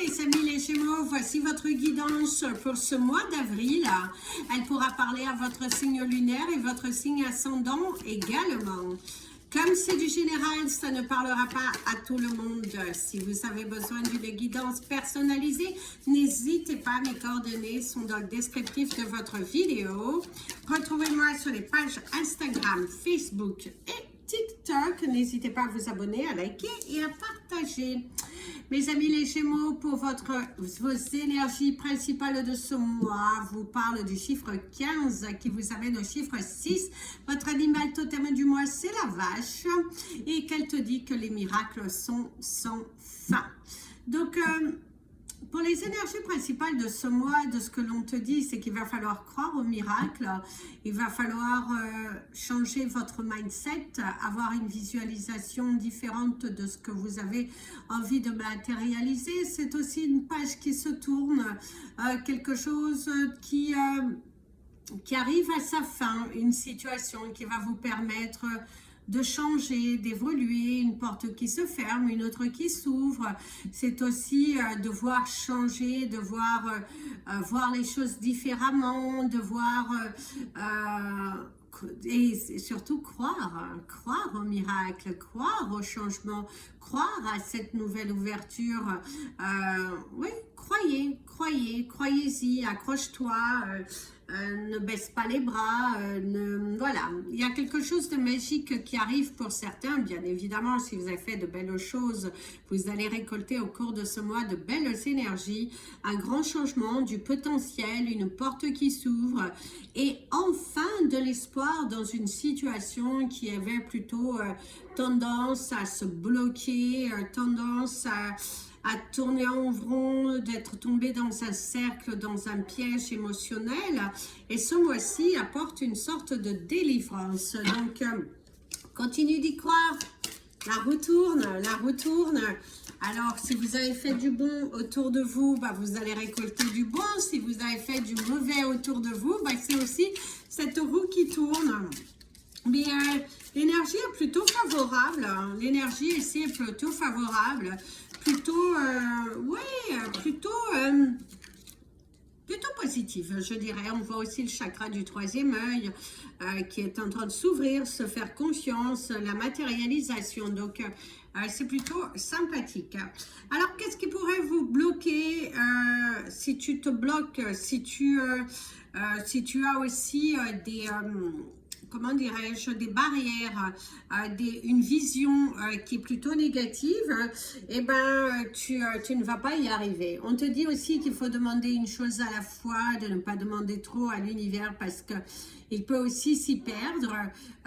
mes amis les Gémeaux, voici votre guidance pour ce mois d'avril. Elle pourra parler à votre signe lunaire et votre signe ascendant également. Comme c'est du général, ça ne parlera pas à tout le monde. Si vous avez besoin d'une guidance personnalisée, n'hésitez pas, mes coordonnées sont dans le descriptif de votre vidéo. Retrouvez-moi sur les pages Instagram, Facebook et TikTok. N'hésitez pas à vous abonner, à liker et à partager. Mes amis les Gémeaux, pour vos énergies principales de ce mois, vous parle du chiffre 15 qui vous amène au chiffre 6. Votre animal totem du mois, c'est la vache. Et qu'elle te dit que les miracles sont sans fin. Donc, pour les énergies principales de ce mois, de ce que l'on te dit, c'est qu'il va falloir croire au miracle, il va falloir changer votre mindset, avoir une visualisation différente de ce que vous avez envie de matérialiser. C'est aussi une page qui se tourne, quelque chose qui arrive à sa fin, une situation qui va vous permettre de changer, d'évoluer, une porte qui se ferme, une autre qui s'ouvre. C'est aussi devoir changer, devoir voir les choses différemment, devoir et surtout croire au miracle, croire au changement, croire à cette nouvelle ouverture. Oui, croyez-y, accroche-toi. Ne baisse pas les bras, voilà, il y a quelque chose de magique qui arrive pour certains, bien évidemment. Si vous avez fait de belles choses, vous allez récolter au cours de ce mois de belles énergies, un grand changement, du potentiel, une porte qui s'ouvre et enfin de l'espoir dans une situation qui avait plutôt tendance à se bloquer, tendance à tourner en rond, d'être tombé dans un cercle, dans un piège émotionnel. Et ce mois-ci apporte une sorte de délivrance. Donc, continue d'y croire. La roue tourne, la roue tourne. Alors, si vous avez fait du bon autour de vous, bah, vous allez récolter du bon. Si vous avez fait du mauvais autour de vous, bah, c'est aussi cette roue qui tourne. Mais l'énergie est plutôt favorable. L'énergie ici est plutôt favorable. Plutôt, plutôt positive, je dirais. On voit aussi le chakra du troisième œil qui est en train de s'ouvrir, se faire confiance, la matérialisation. Donc, c'est plutôt sympathique. Alors, qu'est-ce qui pourrait vous bloquer si tu te bloques, si tu as aussi des... comment dirais-je, des barrières, une vision qui est plutôt négative, eh ben, tu ne vas pas y arriver. On te dit aussi qu'il faut demander une chose à la fois, de ne pas demander trop à l'univers parce que il peut aussi s'y perdre.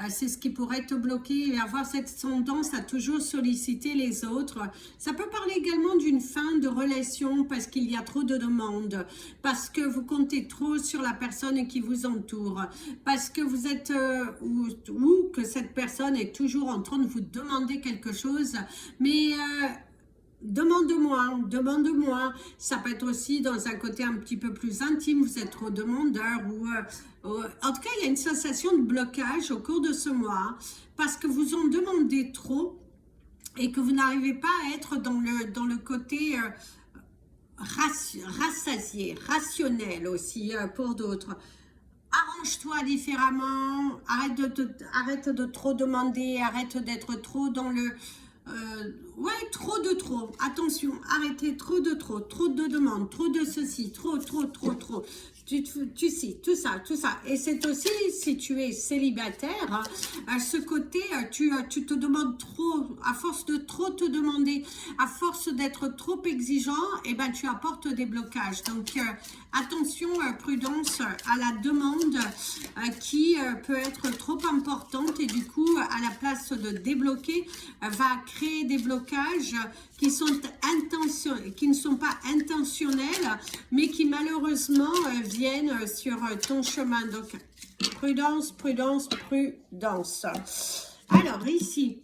C'est ce qui pourrait te bloquer et avoir cette tendance à toujours solliciter les autres. Ça peut parler également d'une fin de relation parce qu'il y a trop de demandes, parce que vous comptez trop sur la personne qui vous entoure, parce que vous êtes ou que cette personne est toujours en train de vous demander quelque chose, mais demande-moi. Ça peut être aussi dans un côté un petit peu plus intime, vous êtes trop demandeur ou en tout cas il y a une sensation de blocage au cours de ce mois parce que vous en demandez trop et que vous n'arrivez pas à être dans le côté rassasié, rationnel aussi pour d'autres. Arrange-toi différemment, arrête de trop demander, arrête d'être trop dans le... trop. Attention, arrêtez trop de demandes, trop de ceci, trop. Tu sais, tout ça. Et c'est aussi, si tu es célibataire, ce côté, tu te demandes trop, à force de trop te demander, à force d'être trop exigeant, et ben tu apportes des blocages. Donc, attention, prudence à la demande qui peut être trop importante et du coup, à la place de débloquer, va créer des blocages qui ne sont pas intentionnels, mais qui malheureusement viennent sur ton chemin. Donc, prudence. Alors, ici,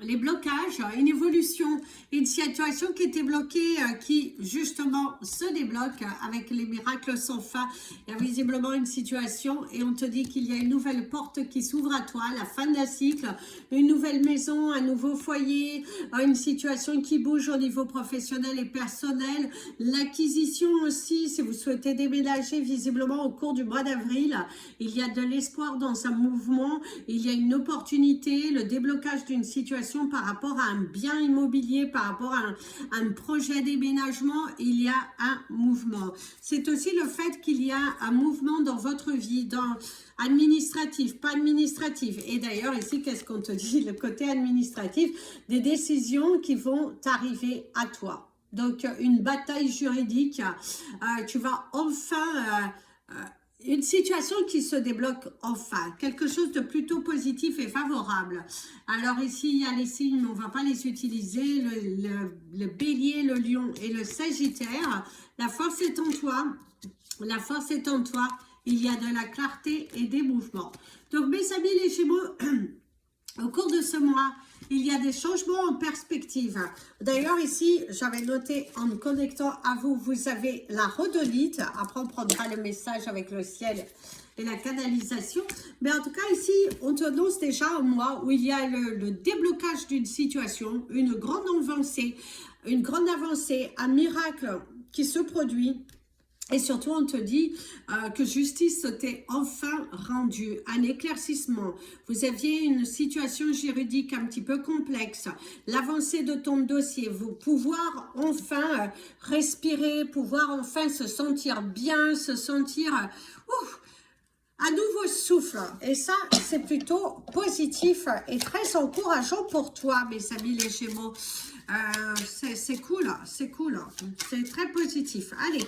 les blocages, une évolution, une situation qui était bloquée, qui justement se débloque avec les miracles sans fin. Il y a visiblement une situation et on te dit qu'il y a une nouvelle porte qui s'ouvre à toi, la fin d'un cycle, une nouvelle maison, un nouveau foyer, une situation qui bouge au niveau professionnel et personnel, l'acquisition aussi, si vous souhaitez déménager visiblement au cours du mois d'avril, il y a de l'espoir dans un mouvement, il y a une opportunité, le déblocage d'une situation par rapport à un bien immobilier, par rapport à un projet déménagement, il y a un mouvement. C'est aussi le fait qu'il y a un mouvement dans votre vie, dans administratif, pas administratif. Et d'ailleurs ici, qu'est-ce qu'on te dit? Le côté administratif, des décisions qui vont arriver à toi. Donc une bataille juridique, tu vas enfin... une situation qui se débloque enfin, quelque chose de plutôt positif et favorable. Alors ici, il y a les signes, mais on ne va pas les utiliser, le bélier, le lion et le sagittaire. La force est en toi, la force est en toi, il y a de la clarté et des mouvements. Donc mes amis les Gémeaux, au cours de ce mois, il y a des changements en perspective. D'ailleurs, ici, j'avais noté en me connectant à vous, vous avez la rhodolite. Après, on prendra le message avec le ciel et la canalisation. Mais en tout cas, ici, on te annonce déjà un mois où il y a le déblocage d'une situation, une grande avancée, un miracle qui se produit. Et surtout, on te dit que justice t'est enfin rendue, un éclaircissement. Vous aviez une situation juridique un petit peu complexe. L'avancée de ton dossier, vous pouvoir enfin respirer, pouvoir enfin se sentir bien, se sentir un nouveau souffle. Et ça, c'est plutôt positif et très encourageant pour toi, mes amis les Gémeaux. C'est cool, c'est cool, c'est très positif. Allez,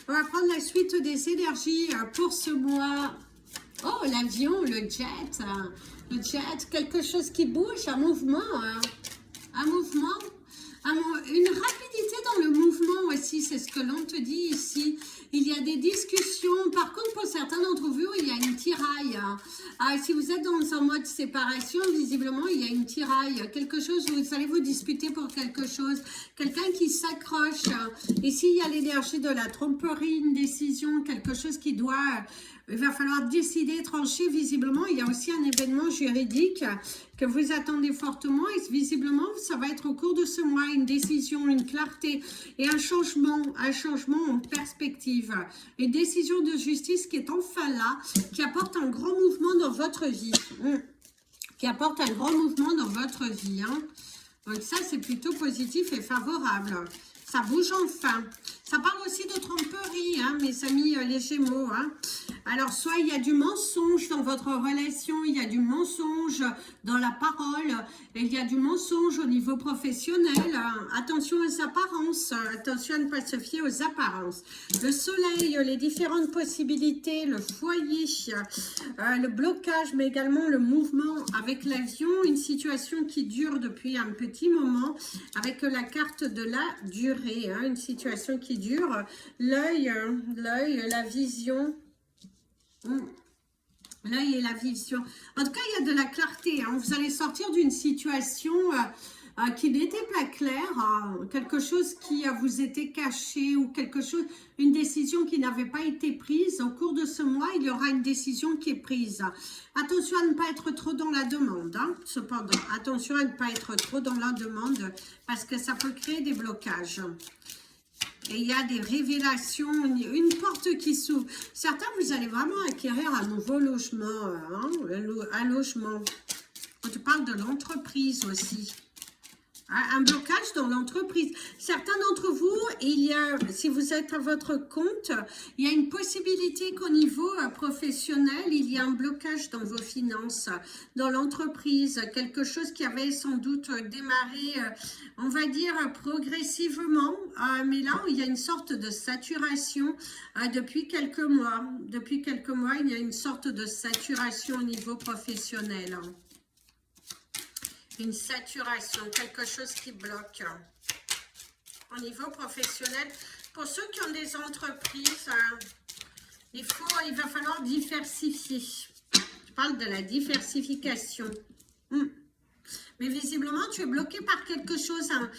on va prendre la suite des énergies pour ce mois. Oh, l'avion, le jet, quelque chose qui bouge, un mouvement, une rapidité dans le mouvement aussi, c'est ce que l'on te dit ici. Il y a des discussions, par contre pour certains d'entre vous, il y a une tiraille. Si vous êtes dans un mode séparation, visiblement il y a une tiraille, quelque chose où vous allez vous disputer pour quelque chose, quelqu'un qui s'accroche. Ici il y a l'énergie de la tromperie, une décision, quelque chose qui doit... Il va falloir décider, trancher. Visiblement, il y a aussi un événement juridique que vous attendez fortement. Et visiblement, ça va être au cours de ce mois une décision, une clarté et un changement en perspective. Une décision de justice qui est enfin là, qui apporte un grand mouvement dans votre vie. Donc ça, c'est plutôt positif et favorable. Ça bouge enfin. Ça parle aussi de tromperie, mes amis les Gémeaux. Alors, soit il y a du mensonge dans votre relation, il y a du mensonge dans la parole, et il y a du mensonge au niveau professionnel. Attention aux apparences, attention à ne pas se fier aux apparences. Le soleil, les différentes possibilités, le foyer, le blocage, mais également le mouvement avec l'avion, une situation qui dure depuis un petit moment, avec la carte de la durée, une situation qui dure, l'œil, la vision... L'œil et la vision. En tout cas, il y a de la clarté. Vous allez sortir d'une situation qui n'était pas claire, quelque chose qui vous était caché ou quelque chose, une décision qui n'avait pas été prise. Au cours de ce mois, il y aura une décision qui est prise. Attention à ne pas être trop dans la demande. Cependant, attention à ne pas être trop dans la demande parce que ça peut créer des blocages. Et il y a des révélations, une porte qui s'ouvre. Certains, vous allez vraiment acquérir un nouveau logement, un logement. On te parle de l'entreprise aussi. Un blocage dans l'entreprise. Certains d'entre vous, si vous êtes à votre compte, il y a une possibilité qu'au niveau professionnel, il y a un blocage dans vos finances, dans l'entreprise, quelque chose qui avait sans doute démarré, on va dire, progressivement, mais là, il y a une sorte de saturation depuis quelques mois. Depuis quelques mois, il y a une sorte de saturation au niveau professionnel. Une saturation, quelque chose qui bloque au niveau professionnel. Pour ceux qui ont des entreprises, il va falloir diversifier. Je parle de la diversification. Mais visiblement, tu es bloqué par quelque chose. Hein.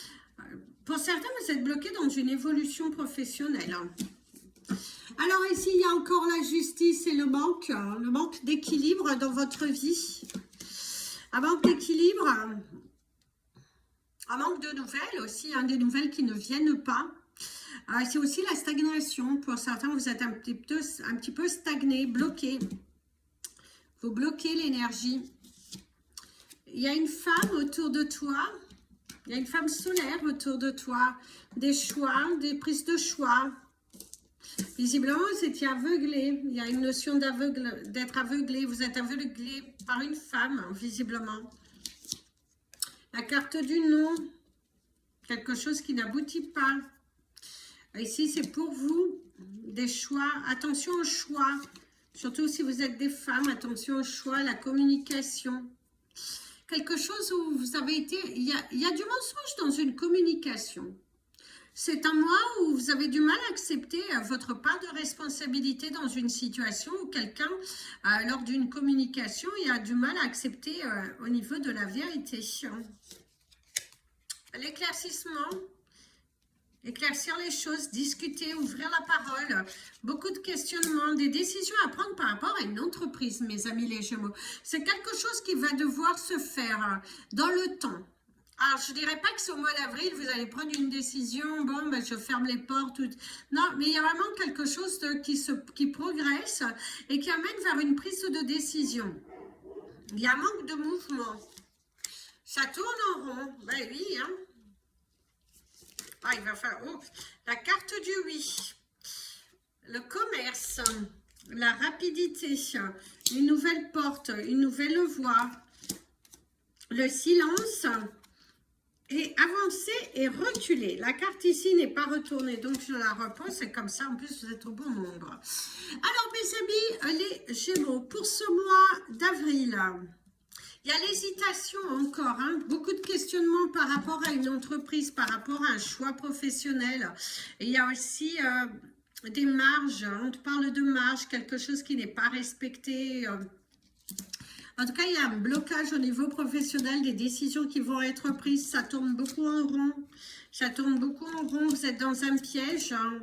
Pour certains, vous êtes bloqué dans une évolution professionnelle. Hein. Alors ici, il y a encore la justice et le manque d'équilibre dans votre vie. Un manque d'équilibre, un manque de nouvelles aussi, hein, des nouvelles qui ne viennent pas. C'est aussi la stagnation. Pour certains, vous êtes un petit peu stagné, bloqué. Vous bloquez l'énergie. Il y a une femme autour de toi. Il y a une femme solaire autour de toi. Des choix, des prises de choix. Visiblement, vous étiez aveuglé. Il y a une notion d'être aveuglé. Vous êtes aveuglé par une femme, visiblement. La carte du non. Quelque chose qui n'aboutit pas. Ici, c'est pour vous. Des choix. Attention aux choix. Surtout si vous êtes des femmes. Attention aux choix, à la communication. Quelque chose où vous avez été... Il y a du mensonge dans une communication. C'est un mois où vous avez du mal à accepter votre part de responsabilité dans une situation où quelqu'un, lors d'une communication, il a du mal à accepter au niveau de la vérité. L'éclaircissement, éclaircir les choses, discuter, ouvrir la parole, beaucoup de questionnements, des décisions à prendre par rapport à une entreprise, mes amis les Gémeaux. C'est quelque chose qui va devoir se faire dans le temps. Alors, je ne dirais pas que c'est au mois d'avril, vous allez prendre une décision, bon, ben, je ferme les portes. Non, mais il y a vraiment quelque chose qui progresse et qui amène vers une prise de décision. Il y a un manque de mouvement. Ça tourne en rond. Ben oui, hein. Ah, il va faire... Oh, la carte du oui. Le commerce, la rapidité, une nouvelle porte, une nouvelle voie. Le silence... Et avancer et reculer. La carte ici n'est pas retournée, donc je la repose. C'est comme ça, en plus, vous êtes au bon nombre. Alors, mes amis, les Gémeaux, pour ce mois d'avril, il y a l'hésitation encore. Hein, beaucoup de questionnements par rapport à une entreprise, par rapport à un choix professionnel. Et il y a aussi des marges. On te parle de marge, quelque chose qui n'est pas respecté. En tout cas, il y a un blocage au niveau professionnel, des décisions qui vont être prises. Ça tourne beaucoup en rond. Ça tourne beaucoup en rond. Vous êtes dans un piège. Hein.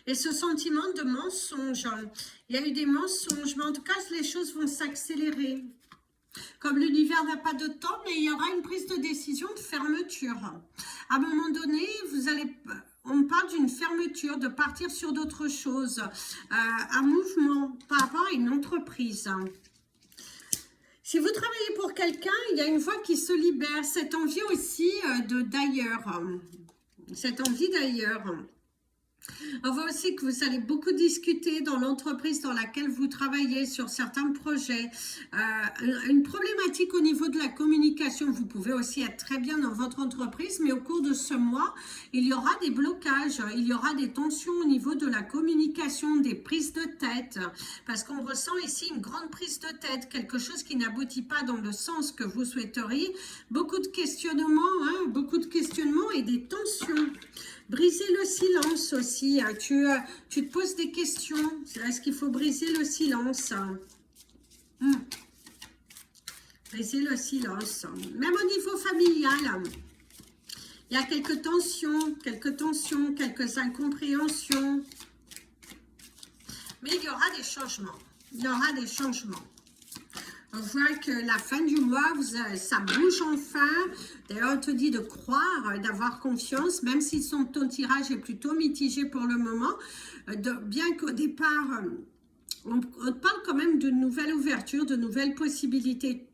Et ce sentiment de mensonge. Hein. Il y a eu des mensonges. Mais en tout cas, les choses vont s'accélérer. Comme l'univers n'a pas de temps, mais il y aura une prise de décision de fermeture. À un moment donné, on parle d'une fermeture, de partir sur d'autres choses. Un mouvement par rapport à une entreprise. Si vous travaillez pour quelqu'un, il y a une voix qui se libère. Cette envie aussi d'ailleurs. Cette envie d'ailleurs. On voit aussi que vous allez beaucoup discuter dans l'entreprise dans laquelle vous travaillez sur certains projets. Une problématique au niveau de la communication. Vous pouvez aussi être très bien dans votre entreprise, mais au cours de ce mois, il y aura des blocages, il y aura des tensions au niveau de la communication, des prises de tête. Parce qu'on ressent ici une grande prise de tête, quelque chose qui n'aboutit pas dans le sens que vous souhaiteriez. Beaucoup de questionnements, hein, beaucoup de questionnements et des tensions. Briser le silence aussi. Tu te poses des questions. Est-ce qu'il faut briser le silence? Briser le silence. Même au niveau familial, il y a quelques tensions, quelques incompréhensions. Mais il y aura des changements. Il y aura des changements. On voit que la fin du mois, ça bouge enfin. D'ailleurs, on te dit de croire, d'avoir confiance, même si ton tirage est plutôt mitigé pour le moment. Bien qu'au départ, on parle quand même de nouvelles ouvertures, de nouvelles possibilités.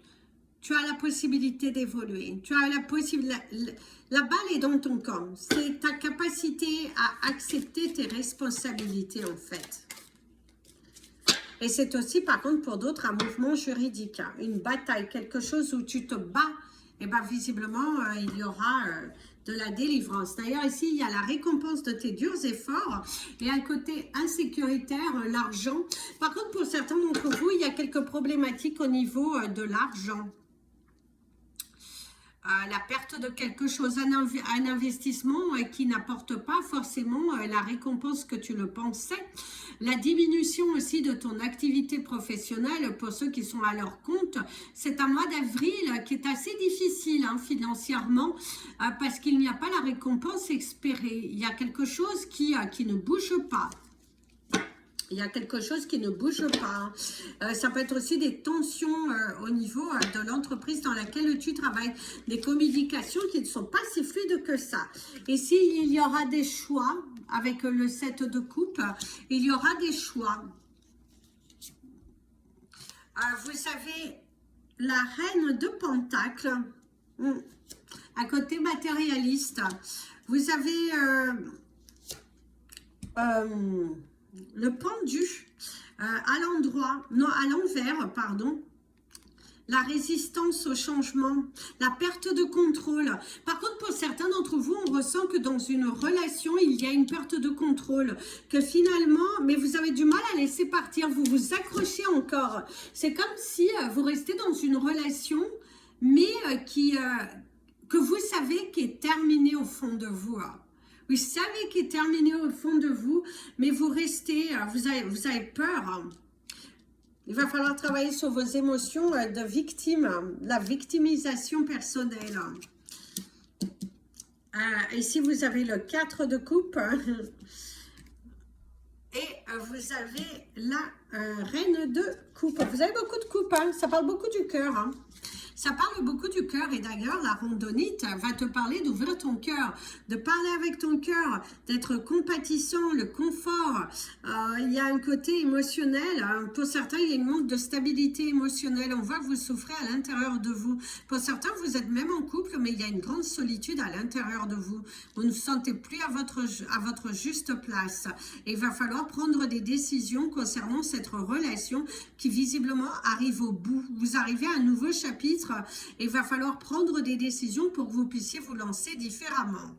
Tu as la possibilité d'évoluer. Tu as la possibilité. La balle est dans ton camp. C'est ta capacité à accepter tes responsabilités, en fait. Et c'est aussi, par contre, pour d'autres, un mouvement juridique, hein, une bataille, quelque chose où tu te bats. Et bien, visiblement, il y aura de la délivrance. D'ailleurs, ici, il y a la récompense de tes durs efforts et un côté insécuritaire, l'argent. Par contre, pour certains d'entre vous, il y a quelques problématiques au niveau de l'argent. la perte de quelque chose, un investissement qui n'apporte pas forcément la récompense que tu le pensais. La diminution aussi de ton activité professionnelle pour ceux qui sont à leur compte. C'est un mois d'avril qui est assez difficile financièrement parce qu'il n'y a pas la récompense espérée. Il y a quelque chose qui ne bouge pas. Il y a quelque chose qui ne bouge pas. Ça peut être aussi des tensions au niveau de l'entreprise dans laquelle tu travailles. Des communications qui ne sont pas si fluides que ça. Ici, il y aura des choix avec le 7 de coupe. Il y aura des choix. Vous avez la reine de Pentacles. À côté matérialiste. Vous avez... le pendu à l'endroit, non à l'envers, pardon. La résistance au changement, la perte de contrôle. Par contre, pour certains d'entre vous, on ressent que dans une relation, il y a une perte de contrôle. Que finalement, mais vous avez du mal à laisser partir, vous vous accrochez encore. C'est comme si vous restez dans une relation, mais que vous savez qui est terminée au fond de vous. Vous savez qu'il est terminé au fond de vous, mais vous restez, vous avez peur. Il va falloir travailler sur vos émotions de victime, la victimisation personnelle. Ici, vous avez le 4 de coupe. Et vous avez la reine de coupe. Vous avez beaucoup de coupes, ça parle beaucoup du cœur. Ça parle beaucoup du cœur et d'ailleurs, la randonnite va te parler d'ouvrir ton cœur, de parler avec ton cœur, d'être compatissant, le confort. Il y a un côté émotionnel. Pour certains, il y a une manque de stabilité émotionnelle. On voit que vous souffrez à l'intérieur de vous. Pour certains, vous êtes même en couple, mais il y a une grande solitude à l'intérieur de vous. Vous ne vous sentez plus à votre juste place. Et il va falloir prendre des décisions concernant cette relation qui visiblement arrive au bout. Vous arrivez à un nouveau chapitre. Et il va falloir prendre des décisions pour que vous puissiez vous lancer différemment.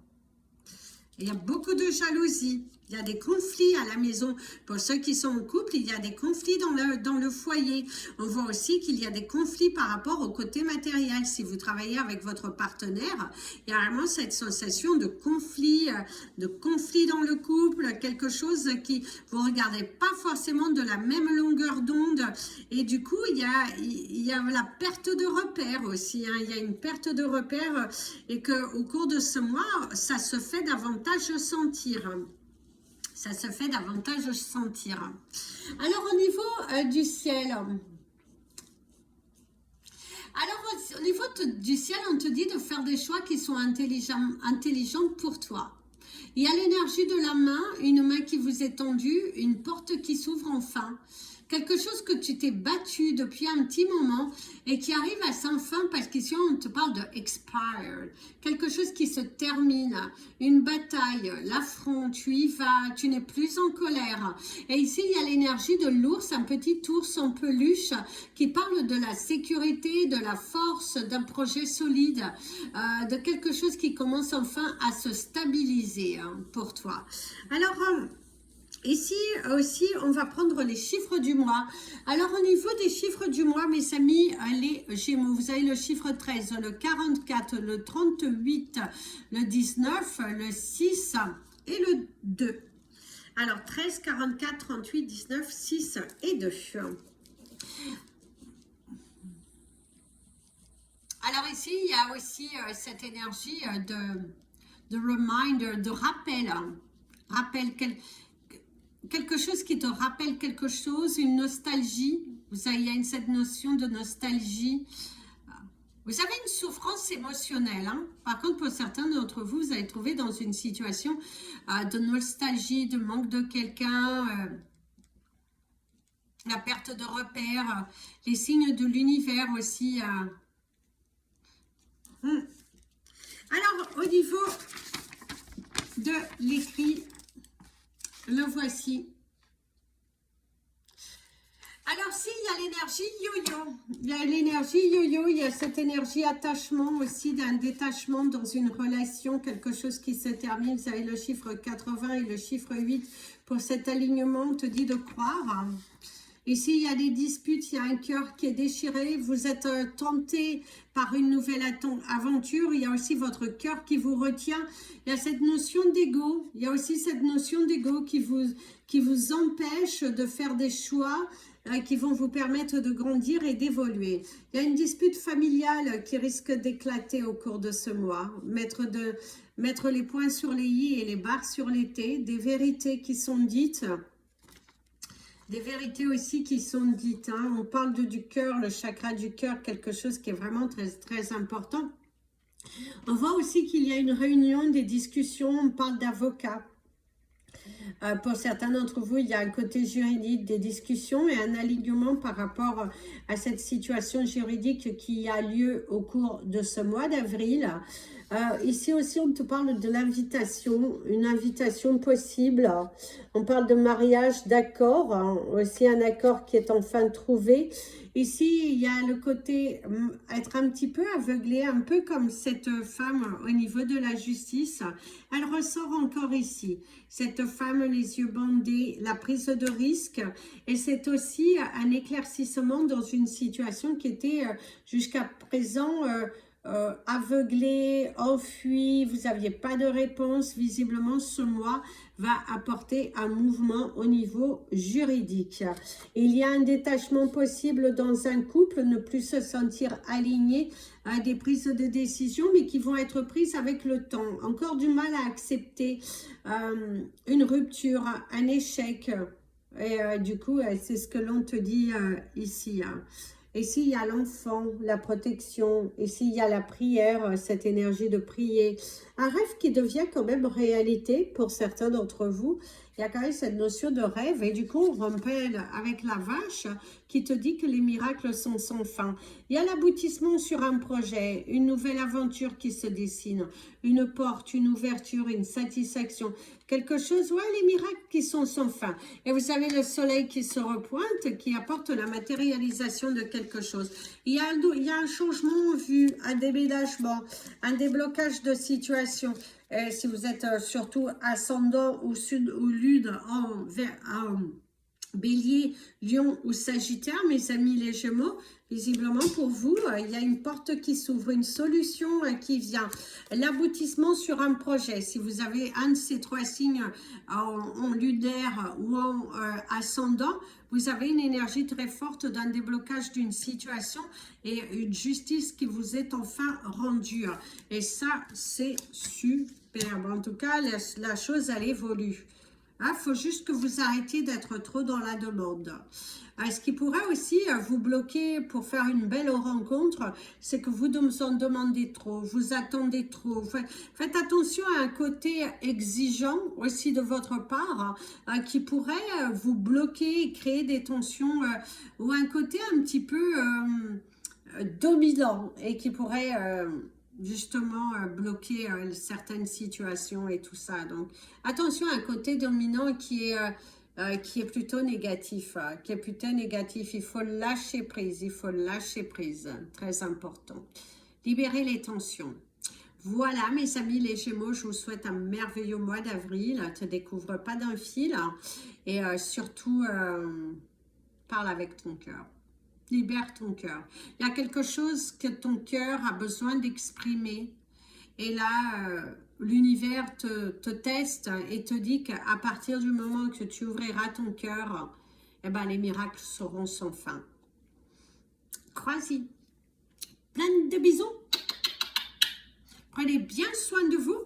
Il y a beaucoup de jalousie. Il y a des conflits à la maison. Pour ceux qui sont en couple, il y a des conflits dans le foyer. On voit aussi qu'il y a des conflits par rapport au côté matériel. Si vous travaillez avec votre partenaire, il y a vraiment cette sensation de conflit dans le couple, quelque chose qui vous ne regardez pas forcément de la même longueur d'onde. Et du coup, il y a la perte de repères aussi. Il y a une perte de repères et qu'au cours de ce mois, ça se fait davantage sentir. Ça se fait davantage sentir. Alors, au niveau du ciel, au niveau du ciel, on te dit de faire des choix qui sont intelligents pour toi. Il y a l'énergie de la main, une main qui vous est tendue, une porte qui s'ouvre enfin. Quelque chose que tu t'es battu depuis un petit moment et qui arrive à sa fin parce qu'ici on te parle de expired. Quelque chose qui se termine, une bataille, l'affront, tu y vas, tu n'es plus en colère. Et ici il y a l'énergie de l'ours, un petit ours en peluche qui parle de la sécurité, de la force, d'un projet solide, de quelque chose qui commence enfin à se stabiliser pour toi. Alors, ici aussi, on va prendre les chiffres du mois. Alors, au niveau des chiffres du mois, mes amis, les Gémeaux, vous avez le chiffre 13, le 44, le 38, le 19, le 6 et le 2. Alors, 13, 44, 38, 19, 6 et 2. Alors ici, il y a aussi cette énergie de reminder, de rappel. Rappel, quelque chose qui te rappelle quelque chose, une nostalgie. Vous savez, il y a cette notion de nostalgie. Vous avez une souffrance émotionnelle. Par contre, pour certains d'entre vous, vous allez trouver dans une situation de nostalgie, de manque de quelqu'un, la perte de repères, les signes de l'univers aussi. Alors, au niveau de l'écrit, le voici. Alors, s'il y a l'énergie yo-yo, il y a l'énergie yo-yo, il y a cette énergie attachement aussi, d'un détachement dans une relation, quelque chose qui se termine. Vous avez le chiffre 80 et le chiffre 8 pour cet alignement, on te dit de croire. Ici, il y a des disputes, il y a un cœur qui est déchiré, vous êtes tenté par une nouvelle aventure, il y a aussi votre cœur qui vous retient, il y a cette notion d'ego, il y a aussi cette notion d'ego qui vous empêche de faire des choix qui vont vous permettre de grandir et d'évoluer. Il y a une dispute familiale qui risque d'éclater au cours de ce mois, mettre les points sur les i et les barres sur les t, des vérités qui sont dites. Des vérités aussi qui sont dites. Hein. On parle du cœur, le chakra du cœur, quelque chose qui est vraiment très, très important. On voit aussi qu'il y a une réunion, des discussions, on parle d'avocats. Pour certains d'entre vous, il y a un côté juridique, des discussions et un alignement par rapport à cette situation juridique qui a lieu au cours de ce mois d'avril. Ici aussi, on te parle de l'invitation, une invitation possible. On parle de mariage, d'accord, hein, aussi un accord qui est enfin trouvé. Ici, il y a le côté être un petit peu aveuglé, un peu comme cette femme au niveau de la justice. Elle ressort encore ici. Cette femme, les yeux bandés, la prise de risque. Et c'est aussi un éclaircissement dans une situation qui était jusqu'à présent aveuglé, enfui, vous n'aviez pas de réponse. Visiblement, ce mois va apporter un mouvement au niveau juridique. Il y a un détachement possible dans un couple, ne plus se sentir aligné à des prises de décision, mais qui vont être prises avec le temps. Encore du mal à accepter une rupture, un échec. Et du coup, c'est ce que l'on te dit ici. Hein. Ici, il y a l'enfant, la protection. Ici, il y a la prière, cette énergie de prier. Un rêve qui devient quand même réalité pour certains d'entre vous. Il y a quand même cette notion de rêve. Et du coup, on rappelle avec la vache qui te dit que les miracles sont sans fin. Il y a l'aboutissement sur un projet, une nouvelle aventure qui se dessine, une porte, une ouverture, une satisfaction. Quelque chose, ouais, les miracles qui sont sans fin. Et vous avez le soleil qui se repointe, qui apporte la matérialisation de quelque chose. Il y a un changement en vue, un déménagement, un déblocage de situation. Et si vous êtes surtout ascendant ou sud ou lune en Bélier, Lion ou Sagittaire, mes amis les Gémeaux, visiblement pour vous, il y a une porte qui s'ouvre, une solution qui vient, l'aboutissement sur un projet. Si vous avez un de ces trois signes en lunaire ou en ascendant, vous avez une énergie très forte d'un déblocage d'une situation et une justice qui vous est enfin rendue. Et ça, c'est superbe. En tout cas, la chose, elle évolue. Il faut juste que vous arrêtiez d'être trop dans la demande. Ce qui pourrait aussi vous bloquer pour faire une belle rencontre, c'est que vous en demandez trop, vous attendez trop. Faites attention à un côté exigeant aussi de votre part qui pourrait vous bloquer et créer des tensions ou un côté un petit peu dominant et qui pourrait... justement bloquer certaines situations et tout ça. Donc, attention à un côté dominant qui est plutôt négatif. Il faut lâcher prise, très important. Libérer les tensions. Voilà, mes amis les Gémeaux, je vous souhaite un merveilleux mois d'avril. Ne te découvre pas d'un fil et surtout, parle avec ton cœur. Libère ton cœur. Il y a quelque chose que ton cœur a besoin d'exprimer. Et là, l'univers te teste et te dit qu'à partir du moment que tu ouvriras ton cœur, eh ben, les miracles seront sans fin. Crois-y. Plein de bisous. Prenez bien soin de vous.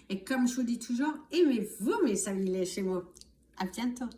Et comme je vous dis toujours, aimez-vous, mes amis les Gémeaux. À bientôt.